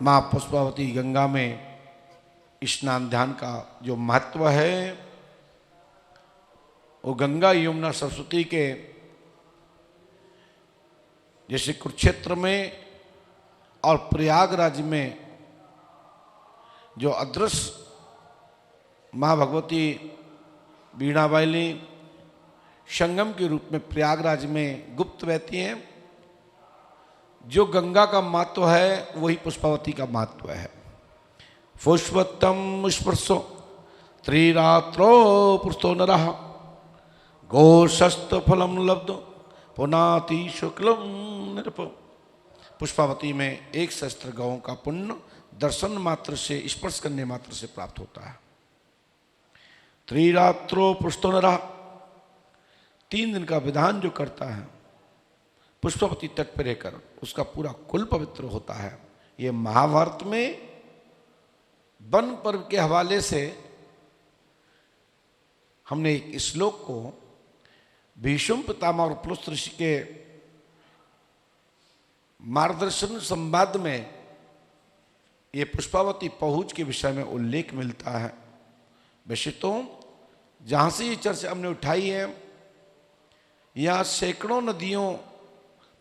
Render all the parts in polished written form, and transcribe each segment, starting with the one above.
माँ पुष्पावती गंगा में स्नान ध्यान का जो महत्व है, वो गंगा यमुना सरस्वती के जैसे कुरुक्षेत्र में और प्रयागराज में जो अदृश्य माँ भगवती वीणा वाली संगम के रूप में प्रयागराज में गुप्त रहती हैं, जो गंगा का महत्व है वही पुष्पावती का महत्व है। पुष्पत्तम स्पर्शो त्रिरात्रो पुष्तो नरः गोशस्त फलम लब्धो पुनाति शुक्लम नृप। पुष्पावती में एक सहस्त्र गौओं का पुण्य दर्शन मात्र से, स्पर्श करने मात्र से प्राप्त होता है। त्रिरात्रो पुष्तो नरः, 3 दिन का विधान जो करता है पुष्पावती तट पर रहकर, उसका पूरा कुल पवित्र होता है। ये महाभारत में वन पर्व के हवाले से हमने एक श्लोक को भीष्म पितामह और पुलस्त ऋषि के मार्गदर्शन संवाद में ये पुष्पावती पहुंच के विषय में उल्लेख मिलता है। वैसे तो जहां से ये चर्चा हमने उठाई है, यहाँ सैकड़ों नदियों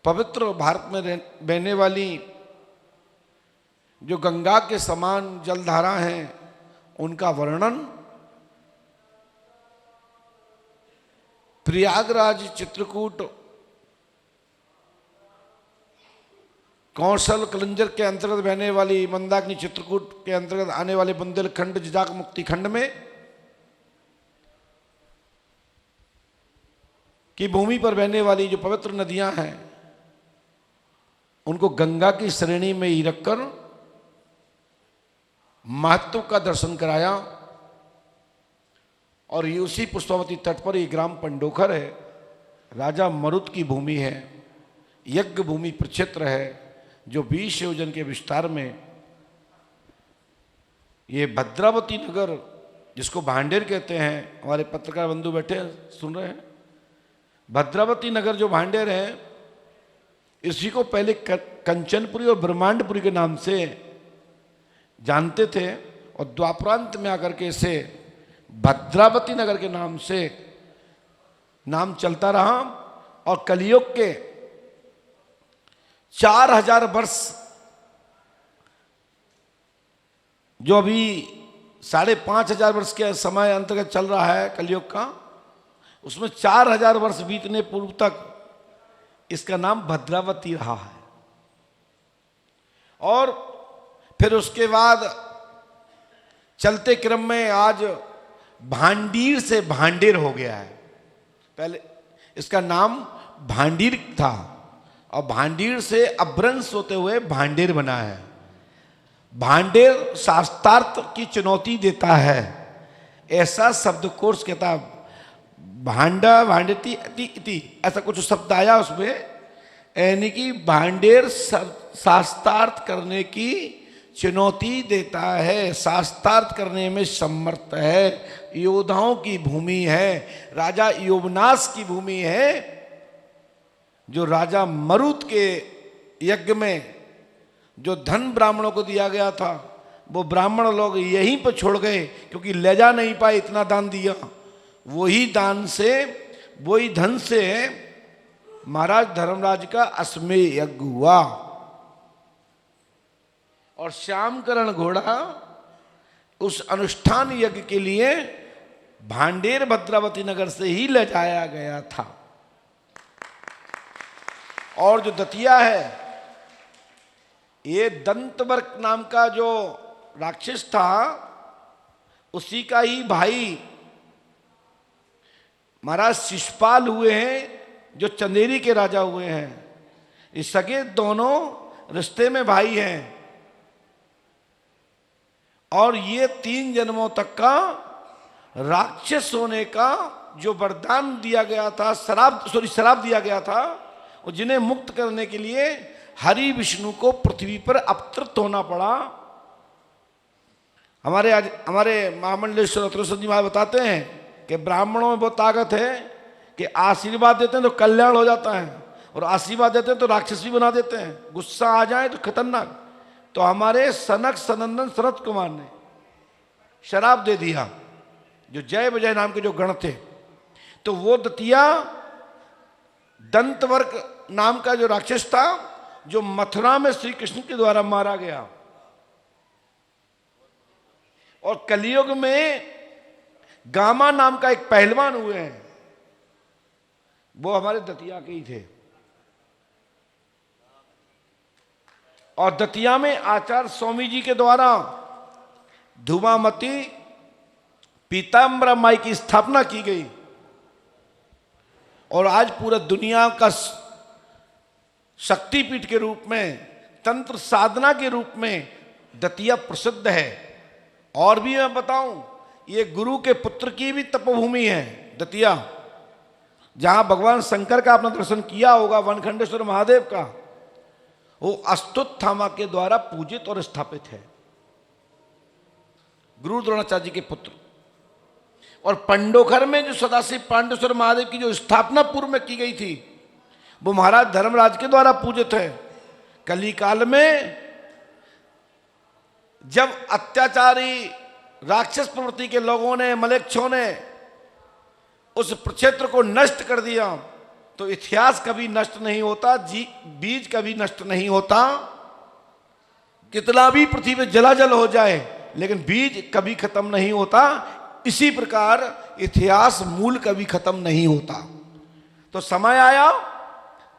पवित्र भारत में बहने वाली जो गंगा के समान जलधारा हैं, उनका वर्णन प्रयागराज, चित्रकूट, कौशल कलंजर के अंतर्गत बहने वाली मंदाकिनी, चित्रकूट के अंतर्गत आने वाले बुंदेलखंड, जिजाक मुक्ति खंड में की भूमि पर बहने वाली जो पवित्र नदियां हैं, उनको गंगा की श्रेणी में ही रखकर महत्व का दर्शन कराया। और ये उसी पुष्पावती तट पर ये ग्राम पंडोखर है, राजा मरुत की भूमि है, यज्ञ भूमि प्रक्षेत्र है, जो 20 योजन के विस्तार में ये भद्रावती नगर, जिसको भांडेर कहते हैं, हमारे पत्रकार बंधु बैठे सुन रहे हैं, भद्रावती नगर जो भांडेर है, इसी को पहले कंचनपुरी और ब्रह्मांडपुरी के नाम से जानते थे, और द्वापरांत में आकर के इसे भद्रावती नगर के नाम से नाम चलता रहा। और कलियुग के 4000 वर्ष, जो अभी 5500 वर्ष के समय अंतर्गत चल रहा है कलियुग का, उसमें 4000 वर्ष बीतने पूर्व तक इसका नाम भद्रावती रहा है। और फिर उसके बाद चलते क्रम में आज भांडीर से भांडेर हो गया है। पहले इसका नाम भांडीर था और भांडीर से अपभ्रंश होते हुए भांडेर बना है। भांडेर शास्त्रार्थ की चुनौती देता है, ऐसा शब्दकोश कहता, भांडा भांडती इति इति, ऐसा कुछ शब्द आया उसमें, यानी कि भांडेर शास्त्रार्थ करने की चुनौती देता है, शास्त्रार्थ करने में समर्थ है, योद्धाओं की भूमि है, राजा योवनास की भूमि है। जो राजा मरुत के यज्ञ में जो धन ब्राह्मणों को दिया गया था, वो ब्राह्मण लोग यहीं पर छोड़ गए, क्योंकि ले जा नहीं पाए, इतना दान दिया। वही दान से, वही धन से महाराज धर्मराज का अश्वमेध यज्ञ हुआ। और श्यामकरण घोड़ा उस अनुष्ठान यज्ञ के लिए भांडेर भद्रावती नगर से ही ले जाया गया था। और जो दतिया है, ये दंतवर्क नाम का जो राक्षस था, उसी का ही भाई महाराज शिशुपाल हुए हैं, जो चंदेरी के राजा हुए हैं। ये सगे दोनों रिश्ते में भाई हैं। और ये 3 जन्मों तक का राक्षस होने का जो वरदान दिया गया था, श्राप दिया गया था, और जिन्हें मुक्त करने के लिए हरि विष्णु को पृथ्वी पर अवतरित होना पड़ा। हमारे महामंडलेश्वर अतुलेश्वर जी महाराज बताते हैं कि ब्राह्मणों में वो ताकत है कि आशीर्वाद देते हैं तो कल्याण हो जाता है, और आशीर्वाद देते हैं तो राक्षस भी बना देते हैं। गुस्सा आ जाए तो खतरनाक। तो हमारे सनक सनंदन शरद कुमार ने शराब दे दिया, जो जय विजय नाम के जो गण थे। तो वो दतिया दंतवर्क नाम का जो राक्षस था, जो मथुरा में श्री कृष्ण के द्वारा मारा गया, और कलयुग में गामा नाम का एक पहलवान हुए हैं, वो हमारे दतिया के ही थे। और दतिया में आचार्य स्वामी जी के द्वारा धूमावती पीताम्बरा माई की स्थापना की गई, और आज पूरा दुनिया का शक्तिपीठ के रूप में, तंत्र साधना के रूप में दतिया प्रसिद्ध है। और भी मैं बताऊं, ये गुरु के पुत्र की भी तपोभूमि है दतिया, जहां भगवान शंकर का आपने दर्शन किया होगा, वनखंडेश्वर महादेव का, वो अस्तुत्थामा के द्वारा पूजित और स्थापित है, गुरु द्रोणाचार्य जी के पुत्र। और पंडोखर में जो सदाशिव पांडेश्वर महादेव की जो स्थापना पूर्व में की गई थी, वो महाराज धर्मराज के द्वारा पूजित है। कली काल में जब अत्याचारी राक्षस प्रवृत्ति के लोगों ने, मलेच्छों ने उस प्रक्षेत्र को नष्ट कर दिया, तो इतिहास कभी नष्ट नहीं होता, बीज कभी नष्ट नहीं होता। कितना भी पृथ्वी पे जलाजल हो जाए, लेकिन बीज कभी खत्म नहीं होता। इसी प्रकार इतिहास मूल कभी खत्म नहीं होता। तो समय आया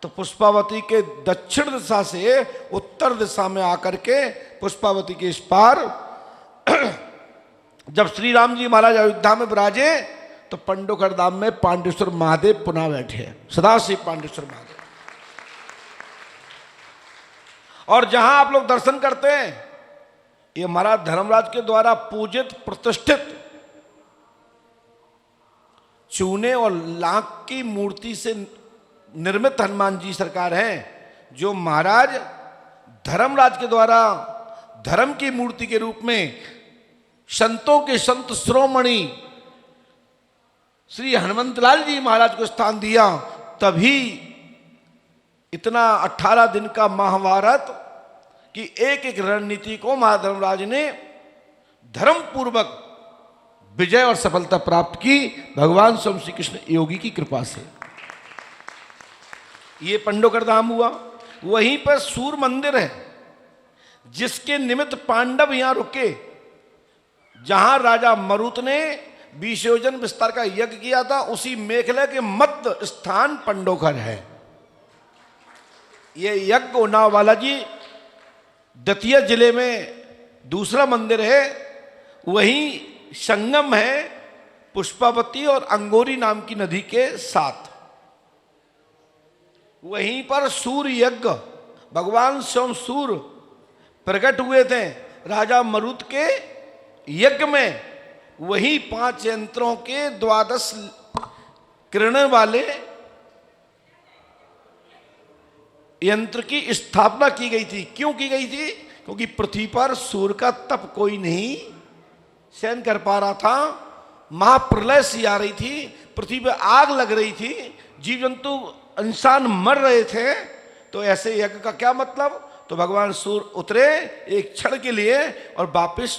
तो पुष्पावती के दक्षिण दिशा से उत्तर दिशा में आकर के पुष्पावती के इस पार जब श्री राम जी महाराज अयोध्या में विराजे, तो पंडोखर धाम में पांडेश्वर महादेव पुनः बैठे, सदाशिव पांडेश्वर महादेव। और जहां आप लोग दर्शन करते हैं, ये महाराज धर्मराज के द्वारा पूजित प्रतिष्ठित चूने और लाख की मूर्ति से निर्मित हनुमान जी सरकार हैं, जो महाराज धर्मराज के द्वारा धर्म की मूर्ति के रूप में संतों के संत शिरोमणि श्री हनुमंतलाल जी महाराज को स्थान दिया। तभी इतना 18 दिन का महाभारत की एक एक रणनीति को महाधर्मराज ने धर्म पूर्वक विजय और सफलता प्राप्त की, भगवान स्वयं श्री कृष्ण योगी की कृपा से। ये पंडोकर धाम हुआ। वहीं पर सूर्य मंदिर है, जिसके निमित्त पांडव यहां रुके, जहां राजा मरुत ने 20 योजन विस्तार का यज्ञ किया था, उसी मेखला के मध्य स्थान पंडोखर है। ये यज्ञ उन्नाव बालाजी दतिया जिले में दूसरा मंदिर है। वहीं संगम है पुष्पावती और अंगोरी नाम की नदी के साथ। वहीं पर सूर्य यज्ञ, भगवान स्वयं सूर्य प्रकट हुए थे राजा मरुत के यज्ञ में। वही 5 यंत्रों के 12 किरणें वाले यंत्र की स्थापना की गई थी। क्यों की गई थी? क्योंकि पृथ्वी पर सूर्य का तप कोई नहीं सहन कर पा रहा था। महाप्रलय सी आ रही थी, पृथ्वी पर आग लग रही थी, जीव जंतु इंसान मर रहे थे। तो ऐसे यज्ञ का क्या मतलब? तो भगवान सूर्य उतरे एक क्षण के लिए और वापिस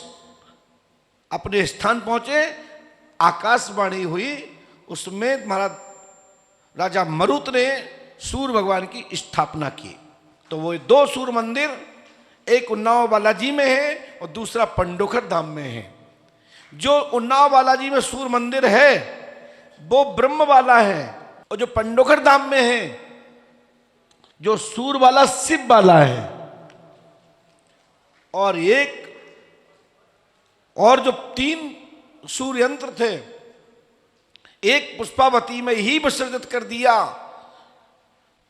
अपने स्थान पहुंचे। आकाशवाणी हुई, उसमें महाराज राजा मरुत ने सूर्य भगवान की स्थापना की। तो वो 2 सूर्य मंदिर, एक उन्नाव बालाजी में है और दूसरा पंडोखर धाम में है। जो उन्नाव बालाजी में सूर्य मंदिर है वो ब्रह्म वाला है, और जो पंडोखर धाम में है जो सूर्य वाला शिव वाला है। और जो 3 सूर्य यंत्र थे, एक पुष्पावती में ही विसर्जित कर दिया।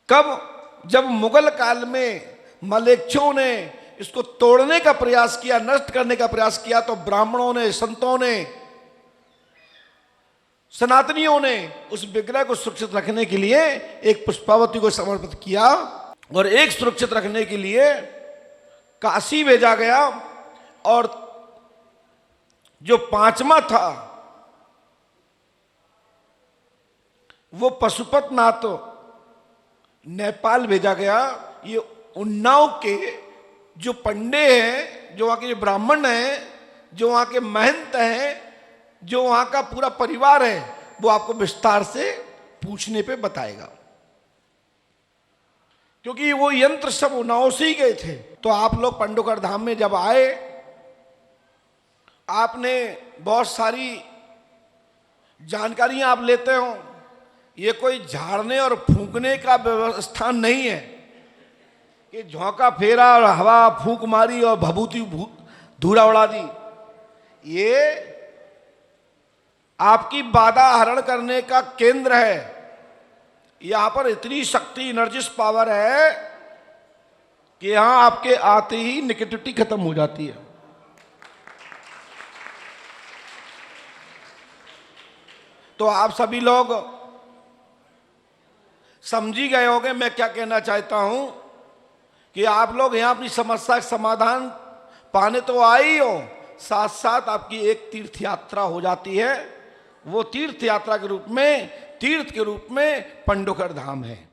कब? जब मुगल काल में मलेच्छों ने इसको तोड़ने का प्रयास किया, नष्ट करने का प्रयास किया, तो ब्राह्मणों ने, संतों ने, सनातनियों ने उस विग्रह को सुरक्षित रखने के लिए एक पुष्पावती को समर्पित किया, और एक सुरक्षित रखने के लिए काशी भेजा गया। और जो 5वां था वो पशुपतनाथ नेपाल भेजा गया। ये उन्नाव के जो पंडे हैं, जो वहाँ के ब्राह्मण हैं, जो वहाँ के महंत हैं, जो वहाँ का पूरा परिवार है, वो आपको विस्तार से पूछने पे बताएगा, क्योंकि वो यंत्र सब उन्नाव से ही गए थे। तो आप लोग पंडोकर धाम में जब आए, आपने बहुत सारी जानकारियां आप लेते हो। ये कोई झाड़ने और फूंकने का व्यवस्था नहीं है कि झोंका फेरा और हवा फूंक मारी और भभूति धूरा उड़ा दी। ये आपकी बाधा हरण करने का केंद्र है। यहां पर इतनी शक्ति, एनर्जिस पावर है कि यहां आपके आते ही नेगेटिविटी खत्म हो जाती है। तो आप सभी लोग समझी गए होंगे मैं क्या कहना चाहता हूं, कि आप लोग यहां अपनी समस्या का समाधान पाने तो आए ही हो, साथ साथ आपकी एक तीर्थ यात्रा हो जाती है। वो तीर्थ यात्रा के रूप में, तीर्थ के रूप में पंडोकर धाम है।